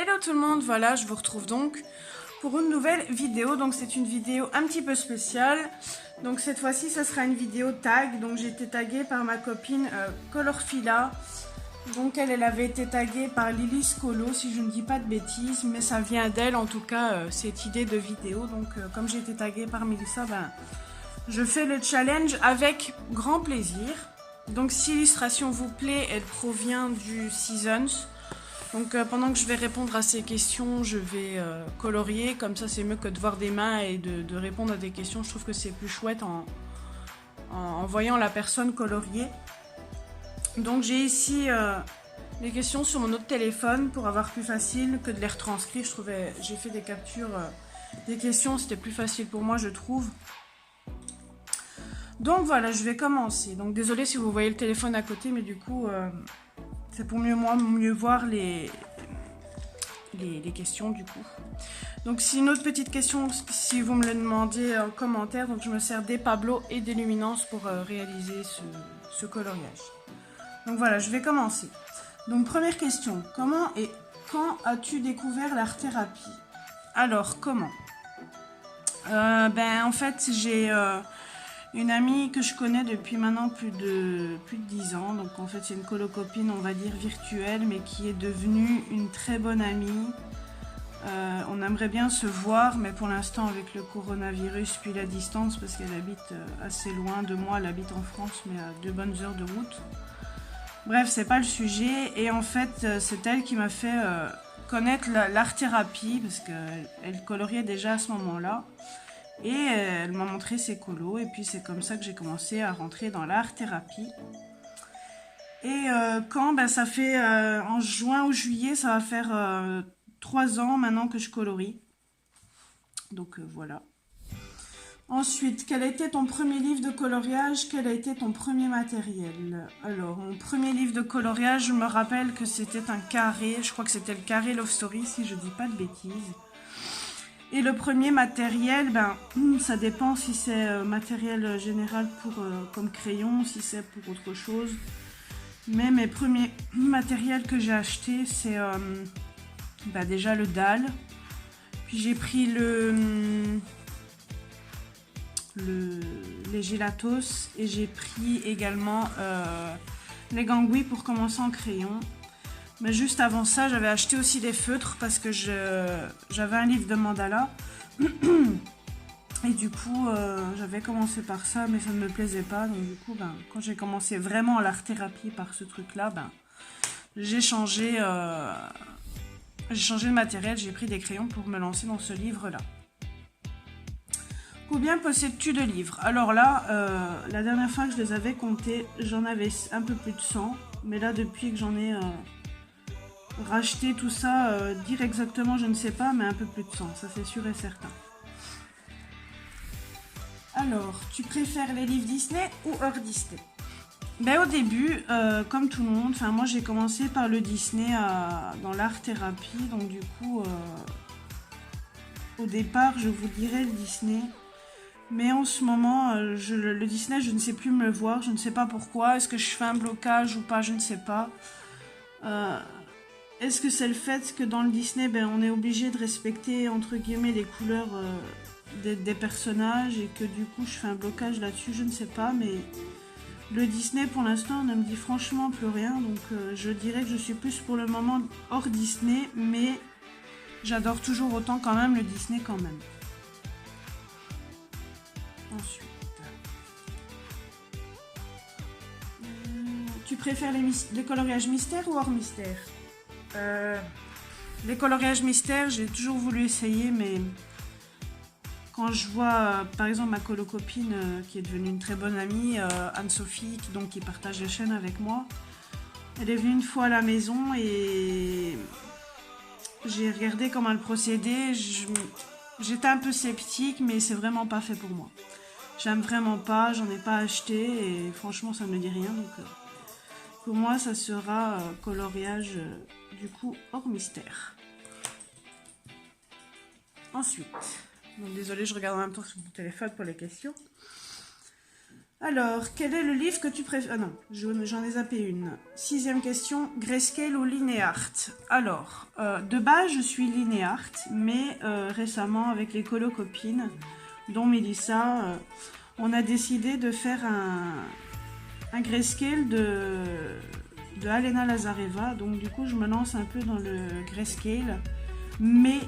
Hello tout le monde, voilà, je vous retrouve donc pour une nouvelle vidéo. Donc c'est une vidéo un petit peu spéciale. Donc cette fois-ci, ça sera une vidéo tag. Donc j'ai été taguée par ma copine Colorfila. Donc elle avait été taguée par Lilis Colo, si je ne dis pas de bêtises, mais ça vient d'elle en tout cas, cette idée de vidéo. Donc comme j'ai été taguée par Melissa, je fais le challenge avec grand plaisir. Donc si l'illustration vous plaît, elle provient du Seasons. Donc pendant que je vais répondre à ces questions, je vais colorier, comme ça c'est mieux que de voir des mains et de répondre à des questions. Je trouve que c'est plus chouette en voyant la personne colorier. Donc j'ai ici les questions sur mon autre téléphone pour avoir plus facile que de les retranscrire. J'ai fait des captures des questions, c'était plus facile pour moi je trouve. Donc voilà, je vais commencer. Donc désolé si vous voyez le téléphone à côté, mais du coup... c'est pour mieux voir les questions du coup. Donc c'est une autre petite question si vous me le demandez en commentaire. Donc je me sers des Pablo et des luminances pour réaliser ce coloriage. Donc voilà, je vais commencer. Donc première question, comment et quand as-tu découvert l'art-thérapie? Alors comment? En fait j'ai... une amie que je connais depuis maintenant plus de 10 ans. Donc en fait c'est une colocopine on va dire virtuelle mais qui est devenue une très bonne amie. On aimerait bien se voir mais pour l'instant avec le coronavirus puis la distance parce qu'elle habite assez loin de moi, elle habite en France mais à 2 bonnes heures de route. Bref, c'est pas le sujet et en fait c'est elle qui m'a fait connaître l'art-thérapie parce qu'elle coloriait déjà à ce moment-là. Et elle m'a montré ses colos et puis c'est comme ça que j'ai commencé à rentrer dans l'art-thérapie. Et ça fait en juin ou juillet, ça va faire 3 ans maintenant que je colorie. Donc voilà. Ensuite, quel a été ton premier livre de coloriage? Quel a été ton premier matériel? Alors, mon premier livre de coloriage, je me rappelle que c'était un carré. Je crois que c'était le carré Love Story, si je dis pas de bêtises. Et le premier matériel, ça dépend si c'est matériel général comme crayon, si c'est pour autre chose. Mais mes premiers matériels que j'ai achetés, c'est déjà le dalle. Puis j'ai pris les gelatos et j'ai pris également les gangouis pour commencer en crayon. Mais juste avant ça, j'avais acheté aussi des feutres parce que j'avais un livre de mandala. Et du coup, j'avais commencé par ça, mais ça ne me plaisait pas. Donc du coup, quand j'ai commencé vraiment l'art-thérapie par ce truc-là, j'ai changé de matériel. J'ai pris des crayons pour me lancer dans ce livre-là. Combien possèdes-tu de livres? Alors là, la dernière fois que je les avais comptés, j'en avais un peu plus de 100. Mais là, depuis que j'en ai... racheter tout ça, dire exactement je ne sais pas, mais un peu plus de 100, ça c'est sûr et certain. Alors, tu préfères les livres Disney ou hors Disney? Au début, comme tout le monde, moi j'ai commencé par le Disney dans l'art-thérapie, donc du coup, au départ je vous dirais le Disney. Mais en ce moment, le Disney, je ne sais plus me le voir, je ne sais pas pourquoi. Est-ce que je fais un blocage ou pas, je ne sais pas. Est-ce que c'est le fait que dans le Disney, on est obligé de respecter, entre guillemets, les couleurs des personnages et que du coup, je fais un blocage là-dessus, je ne sais pas, mais le Disney, pour l'instant, ne me dit franchement plus rien, donc je dirais que je suis plus pour le moment hors Disney, mais j'adore toujours autant quand même le Disney quand même. Ensuite... tu préfères les coloriages mystères ou hors mystère? Les coloriages mystères, j'ai toujours voulu essayer, mais quand je vois par exemple ma colocopine qui est devenue une très bonne amie, Anne-Sophie, qui partage la chaîne avec moi, elle est venue une fois à la maison et j'ai regardé comment elle procédait. J'étais un peu sceptique, mais c'est vraiment pas fait pour moi. J'aime vraiment pas, j'en ai pas acheté et franchement ça me dit rien, donc pour moi ça sera coloriage du coup hors mystère. Ensuite, donc désolée, je regarde en même temps sur mon téléphone pour les questions. Alors, quel est le livre que tu préfères? Ah non, j'en ai zappé une. 6e question, Grayscale ou Lineart? Alors, de base, je suis Lineart, mais récemment, avec les colocopines, dont Mélissa, on a décidé de faire un Grayscale de Alena Lazareva. Donc, du coup, je me lance un peu dans le Grayscale, mais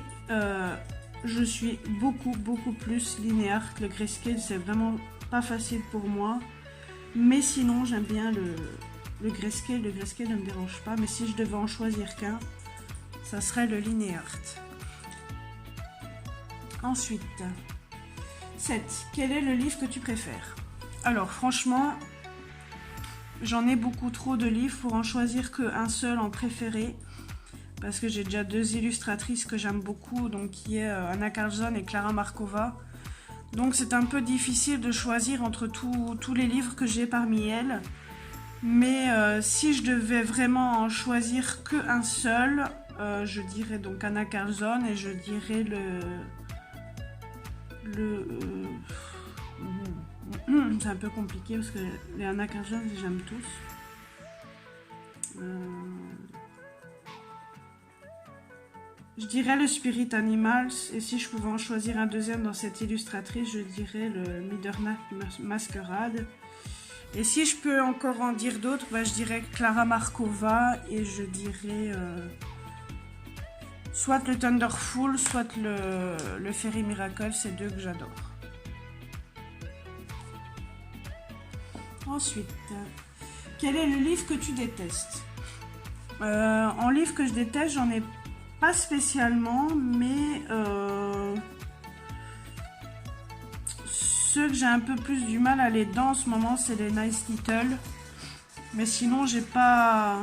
je suis beaucoup plus Lineart. Le Grayscale, c'est vraiment pas facile pour moi, mais sinon j'aime bien le Grayscale. Le Grayscale ne me dérange pas, mais si je devais en choisir qu'un, ça serait le Lineart. Ensuite, 7. Quel est le livre que tu préfères? Alors franchement, j'en ai beaucoup trop de livres pour en choisir qu'un seul en préféré, parce que j'ai déjà 2 illustratrices que j'aime beaucoup, donc qui est Anna Carlzon et Klara Markova. Donc c'est un peu difficile de choisir entre tous les livres que j'ai parmi elles. Mais si je devais vraiment en choisir qu'un seul, je dirais donc Anna Carlzon et je dirais c'est un peu compliqué parce que les Anna Carlzon, j'aime tous. Je dirais le Spirit Animals, et si je pouvais en choisir un deuxième dans cette illustratrice, je dirais le Middernacht Masquerade. Et si je peux encore en dire d'autres, bah, je dirais Klara Markova, et je dirais soit le Thunderful, soit le Fairy Miracle, c'est 2 que j'adore. Ensuite, quel est le livre que tu détestes? En livre que je déteste, j'en ai pas spécialement, mais ceux que j'ai un peu plus du mal à aller dedans en ce moment, c'est les Nice Little. Mais sinon, j'ai pas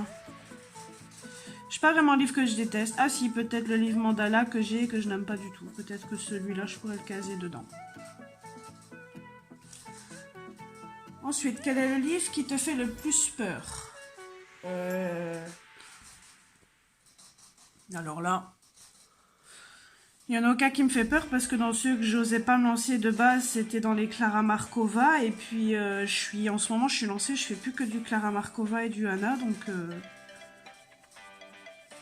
vraiment de livre que je déteste. Ah si, peut-être le livre Mandala que j'ai et que je n'aime pas du tout. Peut-être que celui-là, je pourrais le caser dedans. Ensuite, quel est le livre qui te fait le plus peur? Alors là, il n'y en a aucun qui me fait peur parce que dans ceux que j'osais pas me lancer de base, c'était dans les Klara Markova. Et puis, en ce moment, je suis lancée, je fais plus que du Klara Markova et du Anna. Donc,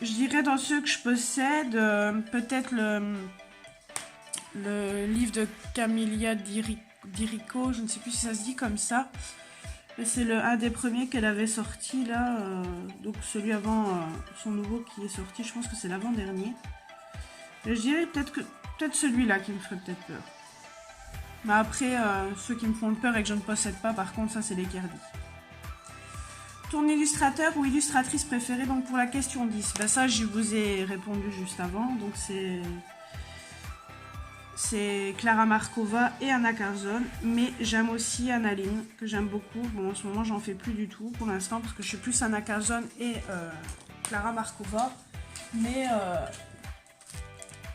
je dirais dans ceux que je possède, peut-être le livre de Camilla Dirico, je ne sais plus si ça se dit comme ça. C'est un des premiers qu'elle avait sorti là, donc celui avant son nouveau qui est sorti, je pense que c'est l'avant-dernier. Et je dirais peut-être celui-là qui me ferait peut-être peur. Mais après, ceux qui me font peur et que je ne possède pas, par contre, ça c'est les Kerdi. Ton illustrateur ou illustratrice préférée, donc pour la question 10, ben ça je vous ai répondu juste avant, donc c'est Klara Markova et Anna Carlzon, mais j'aime aussi Annaline, que j'aime beaucoup. Bon, en ce moment, j'en fais plus du tout pour l'instant, parce que je suis plus Anna Carlzon et Klara Markova.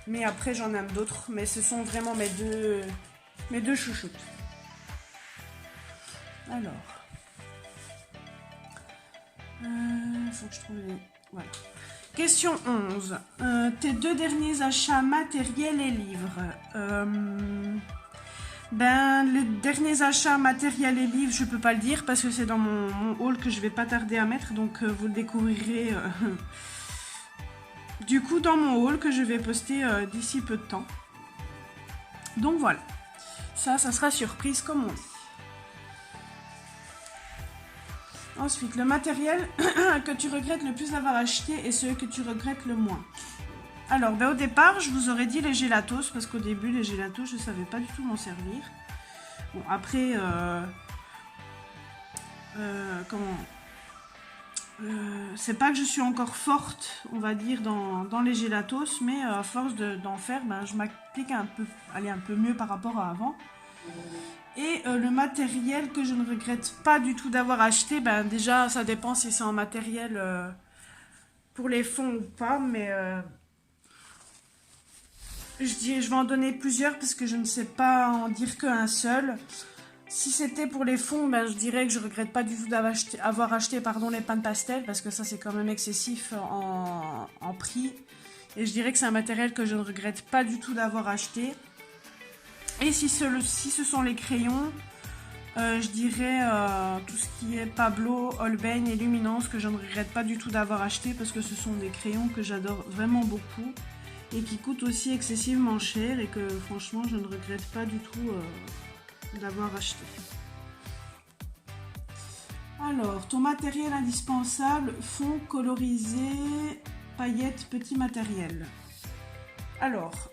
Mais après, j'en aime d'autres, mais ce sont vraiment mes deux chouchoutes. Alors, faut que je trouve les... Voilà. Question 11. Tes 2 derniers achats matériels et livres. Les derniers achats matériels et livres, je peux pas le dire parce que c'est dans mon haul que je vais pas tarder à mettre. Donc vous le découvrirez du coup dans mon haul que je vais poster d'ici peu de temps. Donc voilà. Ça sera surprise comme on dit. Ensuite, le matériel que tu regrettes le plus d'avoir acheté et celui que tu regrettes le moins. Alors, au départ, je vous aurais dit les gélatos, parce qu'au début, les gélatos, je ne savais pas du tout m'en servir. Bon, après, c'est pas que je suis encore forte, on va dire, dans les gélatos, mais à force d'en faire, je m'applique un peu mieux par rapport à avant. Et le matériel que je ne regrette pas du tout d'avoir acheté, déjà ça dépend si c'est en matériel pour les fonds ou pas, mais je vais en donner plusieurs parce que je ne sais pas en dire qu'un seul. Si c'était pour les fonds, je dirais que je regrette pas du tout d'avoir acheté les pans pastel parce que ça c'est quand même excessif en prix. Et je dirais que c'est un matériel que je ne regrette pas du tout d'avoir acheté. Et si ce sont les crayons, Je dirais tout ce qui est Pablo, Holbein et Luminance que je ne regrette pas du tout d'avoir acheté parce que ce sont des crayons que j'adore vraiment beaucoup et qui coûtent aussi excessivement cher et que franchement je ne regrette pas du tout d'avoir acheté. Alors, ton matériel indispensable, fond colorisé, paillettes, petit matériel. Alors,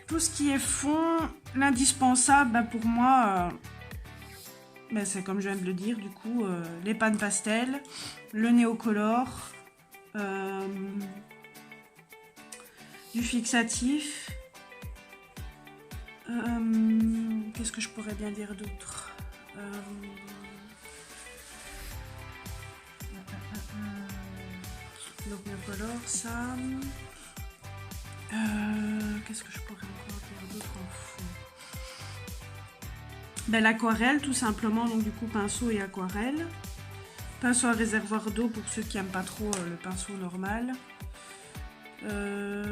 tout ce qui est fond, l'indispensable, ben pour moi, ben c'est comme je viens de le dire, du coup, les pannes pastel, le néocolore, du fixatif. Qu'est-ce que je pourrais bien dire d'autre? Donc néocolore, ça. Qu'est-ce que je pourrais encore dire d'autre en fond? Ben, l'aquarelle tout simplement, donc du coup pinceau et aquarelle. Pinceau à réservoir d'eau pour ceux qui n'aiment pas trop le pinceau normal.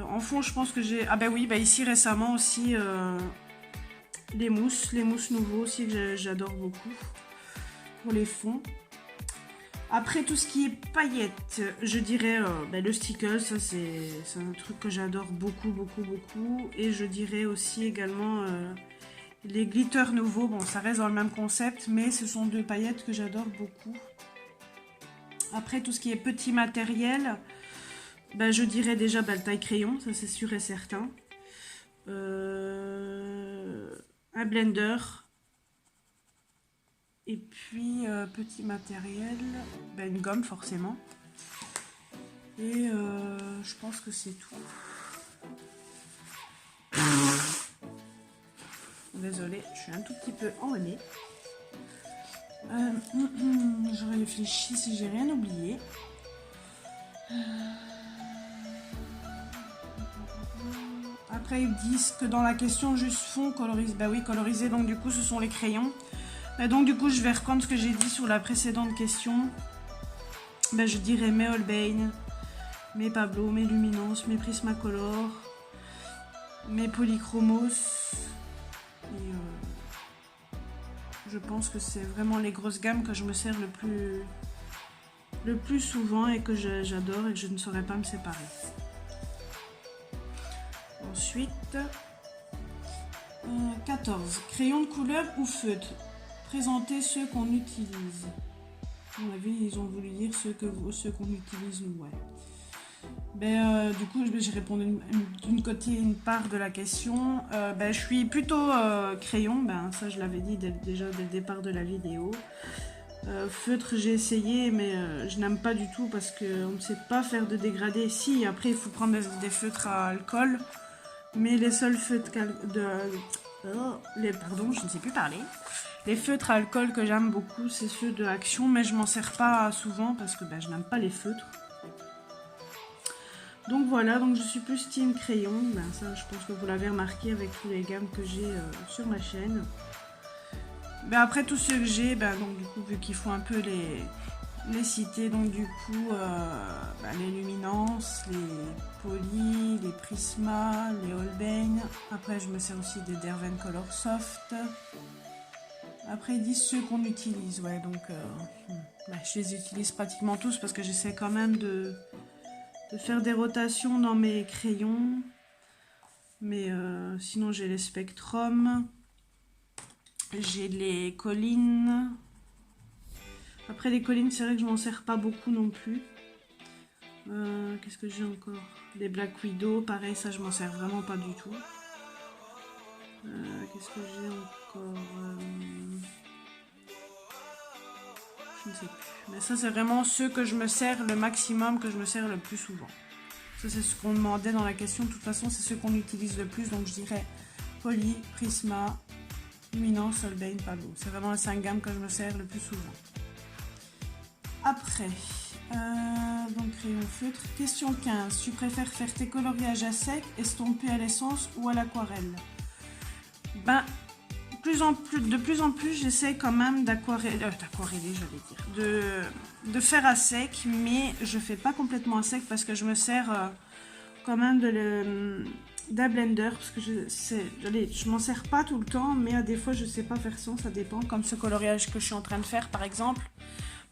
En fond je pense que j'ai... Ah ben oui, ben ici récemment aussi les mousses nouveaux aussi que j'adore beaucoup pour les fonds. Après tout ce qui est paillettes, je dirais ben le stickle, ça c'est un truc que j'adore beaucoup. Et je dirais aussi également les glitters nouveaux, bon ça reste dans le même concept, mais ce sont deux paillettes que j'adore beaucoup. Après tout ce qui est petit matériel, ben, je dirais déjà ben, le taille crayon, ça c'est sûr et certain. Un blender. Et puis, petit matériel, ben, une gomme forcément. Et je pense que c'est tout. Désolée, je suis un tout petit peu enrhumée. Je réfléchis si j'ai rien oublié. Après, ils disent que dans la question juste fond, colorisé. Bah oui, colorisé, donc du coup, ce sont les crayons. Et donc du coup je vais reprendre ce que j'ai dit sur la précédente question. Ben, je dirais mes Holbein, mes Pablo, mes Luminance, mes Prismacolor, mes Polychromos. Et je pense que c'est vraiment les grosses gammes que je me sers le plus souvent et que j'adore et que je ne saurais pas me séparer. Ensuite, 14. Crayon de couleur ou feutre? Présenter ceux qu'on utilise. À mon avis, ils ont voulu dire ceux qu'on utilise nous, ouais. Ben, du coup, j'ai répondu d'une côté une part de la question. Ben, je suis plutôt crayon, ben, ça je l'avais dit déjà dès le départ de la vidéo. Feutre, j'ai essayé, mais je n'aime pas du tout parce qu'on ne sait pas faire de dégradé. Si, après, il faut prendre des feutres à alcool, mais les seuls feutres pardon, je ne sais plus parler. Les feutres à alcool que j'aime beaucoup, c'est ceux de Action, mais je m'en sers pas souvent parce que ben, je n'aime pas les feutres. Donc voilà, donc je suis plus team crayon. Ben, ça, je pense que vous l'avez remarqué avec tous les gammes que j'ai sur ma chaîne. Ben, après tous ceux que j'ai, ben, donc du coup vu qu'il faut un peu les citer, donc du coup ben, les Luminance, les Poly, les Prisma, les Holbein. Après je me sers aussi des Derwent Color Soft. Après ils disent ceux qu'on utilise, ouais, donc ben, je les utilise pratiquement tous parce que j'essaie quand même de faire des rotations dans mes crayons. Mais sinon j'ai les Spectrum, j'ai les collines. Après les collines, c'est vrai que je m'en sers pas beaucoup non plus. Qu'est-ce que j'ai encore? Des Black Widow, pareil, ça je m'en sers vraiment pas du tout. Qu'est-ce que j'ai encore? Je ne sais plus. Mais ça c'est vraiment ceux que je me sers le maximum, que je me sers le plus souvent. Ça c'est ce qu'on demandait dans la question. De toute façon, c'est ceux qu'on utilise le plus. Donc je dirais Poly, Prisma, Luminance, Holbein, Pablo. C'est vraiment les 5 gammes que je me sers le plus souvent. Après, donc crayon feutre. Question 15. Tu préfères faire tes coloriages à sec, estompés à l'essence ou à l'aquarelle? Ben, de plus en plus, j'essaie quand même d'aquareller, j'allais dire, de faire à sec, mais je fais pas complètement à sec parce que je me sers quand même d'un blender parce que je m'en sers pas tout le temps, mais des fois je sais pas faire ça dépend. Comme ce coloriage que je suis en train de faire par exemple,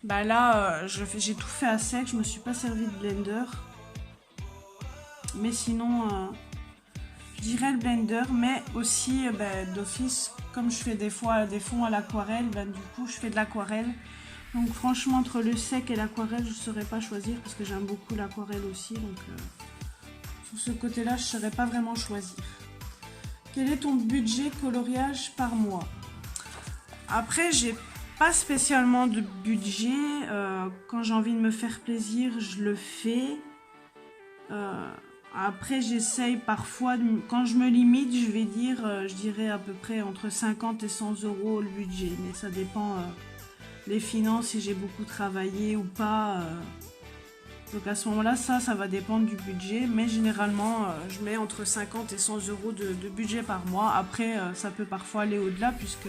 bah là j'ai tout fait à sec, je me suis pas servi de blender, mais sinon je dirais le blender, mais aussi d'office, comme je fais des fois des fonds à l'aquarelle, du coup je fais de l'aquarelle. Donc franchement entre le sec et l'aquarelle je saurais pas choisir parce que j'aime beaucoup l'aquarelle aussi, donc sur ce côté là je saurais pas vraiment choisir. Quel est ton budget coloriage par mois? Après j'ai pas spécialement de budget, quand j'ai envie de me faire plaisir je le fais. Après j'essaye parfois, quand je me limite je vais dire, je dirais à peu près entre 50 et 100 € le budget, mais ça dépend les finances, si j'ai beaucoup travaillé ou pas. Donc à ce moment-là, ça va dépendre du budget, mais généralement je mets entre 50 et 100 € de budget par mois. Après ça peut parfois aller au-delà puisque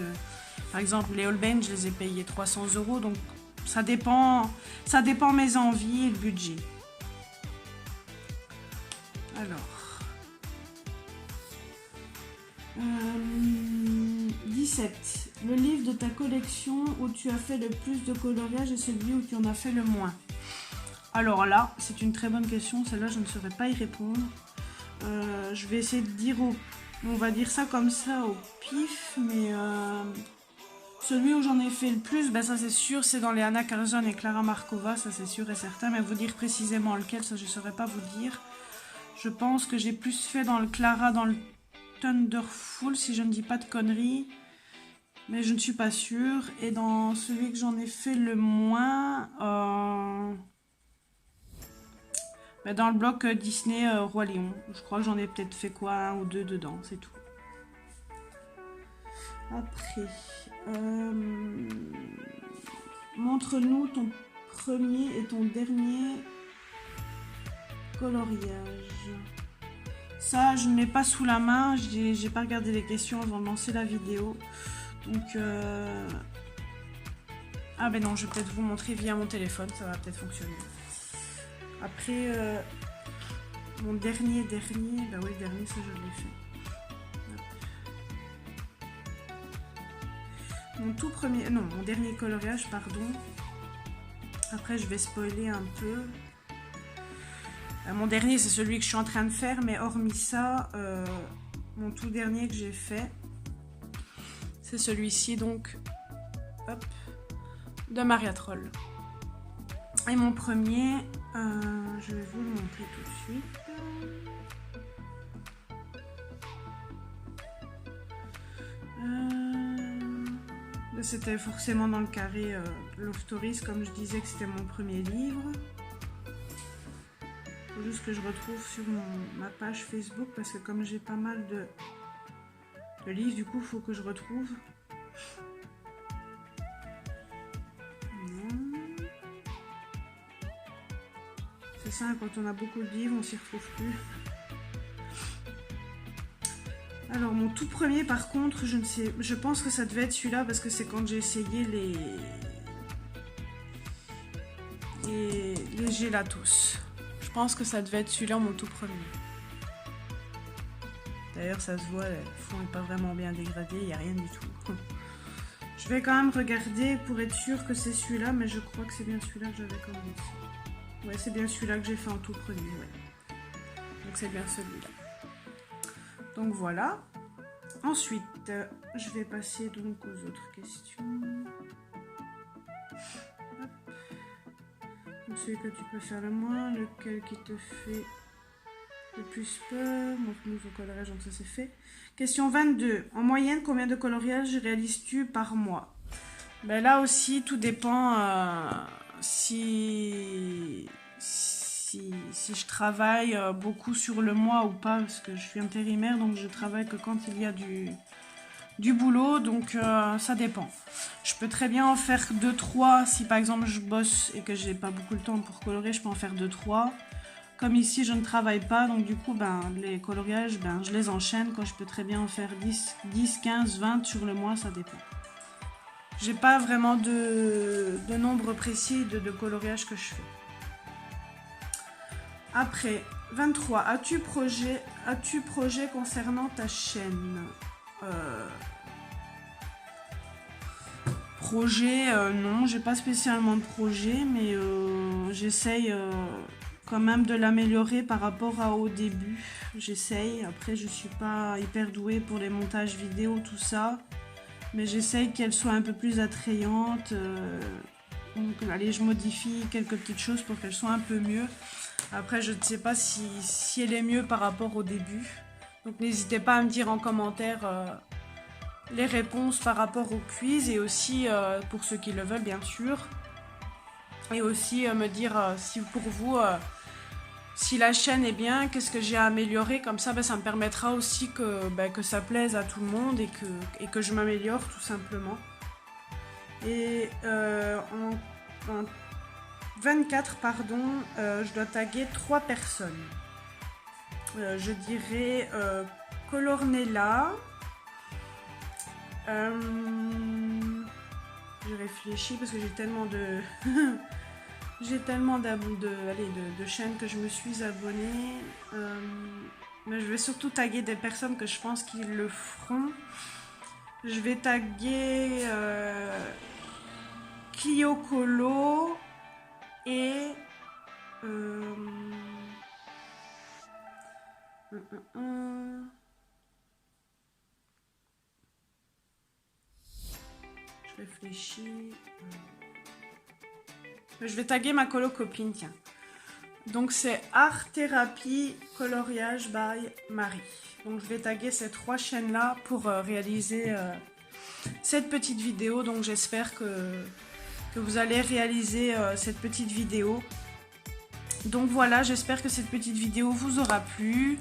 par exemple les Holbein je les ai payés 300 €, donc ça dépend mes envies et le budget. Alors 17. Le livre de ta collection où tu as fait le plus de coloriage est celui où tu en as fait le moins. Alors là, c'est une très bonne question, celle-là je ne saurais pas y répondre. Je vais essayer de dire, on va dire ça comme ça au pif, mais celui où j'en ai fait le plus, ça c'est sûr, c'est dans les Anna Carlson et Clara Markova, ça c'est sûr et certain, mais vous dire précisément lequel, ça je ne saurais pas vous dire. Je pense que j'ai plus fait dans le Clara, dans le Thunderful, si je ne dis pas de conneries, mais je ne suis pas sûre. Et dans celui que j'en ai fait le moins, dans le bloc Disney Roi Lion, je crois que j'en ai peut-être fait quoi, 1 ou 2 dedans, c'est tout. Après, montre-nous ton premier et ton dernier coloriage. Ça, je ne mets pas sous la main, j'ai pas regardé les questions avant de lancer la vidéo. Donc, ah ben non, je vais peut-être vous montrer via mon téléphone, ça va peut-être fonctionner. Après, mon dernier, oui, le dernier, ça je l'ai fait. Mon tout premier, non, mon dernier coloriage, pardon. Après, je vais spoiler un peu. Mon dernier, c'est celui que je suis en train de faire, mais hormis ça, mon tout dernier que j'ai fait, c'est celui-ci, donc, hop, de Maria Troll. Et mon premier, je vais vous le montrer tout de suite. C'était forcément dans le carré Love Stories, comme je disais que c'était mon premier livre. Il faut juste que je retrouve sur ma page Facebook, parce que comme j'ai pas mal de livres, du coup, il faut que je retrouve. C'est ça, quand on a beaucoup de livres, on s'y retrouve plus. Alors, mon tout premier, par contre, je pense que ça devait être celui-là, parce que c'est quand j'ai essayé les Gelatos. Je pense que ça devait être celui-là, mon tout premier. D'ailleurs, ça se voit, le fond n'est pas vraiment bien dégradé, il n'y a rien du tout. Je vais quand même regarder pour être sûr que c'est celui-là, mais je crois que c'est bien celui-là que j'avais commencé. Ouais, c'est bien celui-là que j'ai fait en tout premier, ouais. Donc c'est bien celui-là. Donc voilà. Ensuite, je vais passer donc aux autres questions. Hop. Donc celui que tu peux faire le moins, lequel qui te fait le plus peur. Montre-nous ton coloriage, donc ça c'est fait. Question 22. En moyenne, combien de coloriages réalises-tu par mois? Là aussi, tout dépend si je travaille beaucoup sur le mois ou pas, parce que je suis intérimaire, donc je travaille que quand il y a du boulot, donc ça dépend. Je peux très bien en faire 2-3, si par exemple je bosse et que j'ai pas beaucoup de temps pour colorer, je peux en faire 2-3. Comme ici je ne travaille pas, donc du coup les coloriages, je les enchaîne, quand je peux très bien en faire 10, 15, 20 sur le mois, ça dépend. J'ai pas vraiment de nombre précis de coloriage que je fais. Après, 23. As-tu projet concernant ta chaîne? Projet, non, j'ai pas spécialement de projet, mais j'essaye quand même de l'améliorer par rapport au début. J'essaye. Après, je suis pas hyper douée pour les montages vidéo, tout ça, mais j'essaye qu'elle soit un peu plus attrayante. Donc, allez, je modifie quelques petites choses pour qu'elle soit un peu mieux. Après, je ne sais pas si elle est mieux par rapport au début. Donc, n'hésitez pas à me dire en commentaire les réponses par rapport au quiz et aussi pour ceux qui le veulent, bien sûr. Et aussi me dire si pour vous, si la chaîne est bien, qu'est-ce que j'ai à améliorer. Comme ça, ça me permettra aussi que ça plaise à tout le monde et que je m'améliore tout simplement. Et en 24, pardon, je dois taguer 3 personnes. Je dirais Colornella. Je réfléchis parce que j'ai tellement de j'ai tellement de chaînes que je me suis abonnée. Mais je vais surtout taguer des personnes que je pense qu'ils le feront. Je vais taguer Clio Colo et je réfléchis. Je vais taguer ma colo copine, tiens. Donc c'est Art Thérapie Coloriage by Marie. Donc je vais taguer ces 3 chaînes là pour réaliser cette petite vidéo. Donc j'espère que vous allez réaliser cette petite vidéo. Donc voilà, j'espère que cette petite vidéo vous aura plu.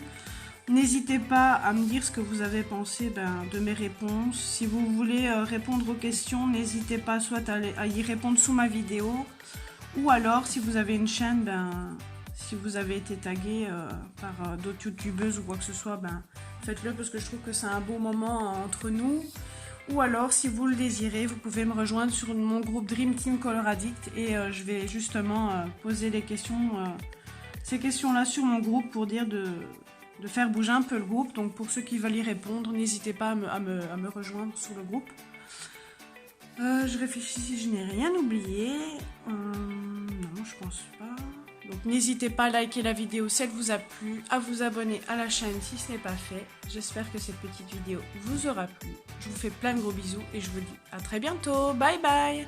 N'hésitez pas à me dire ce que vous avez pensé de mes réponses. Si vous voulez répondre aux questions, n'hésitez pas soit à y répondre sous ma vidéo. Ou alors, si vous avez une chaîne, si vous avez été tagué par d'autres youtubeuses ou quoi que ce soit, faites-le parce que je trouve que c'est un beau moment entre nous. Ou alors, si vous le désirez, vous pouvez me rejoindre sur mon groupe Dream Team Color Addict et je vais justement poser ces questions-là sur mon groupe pour dire de faire bouger un peu le groupe. Donc pour ceux qui veulent y répondre, n'hésitez pas à me rejoindre sur le groupe. Je réfléchis si je n'ai rien oublié. Non, je pense pas. Donc n'hésitez pas à liker la vidéo si elle vous a plu, à vous abonner à la chaîne si ce n'est pas fait. J'espère que cette petite vidéo vous aura plu. Je vous fais plein de gros bisous et je vous dis à très bientôt. Bye bye!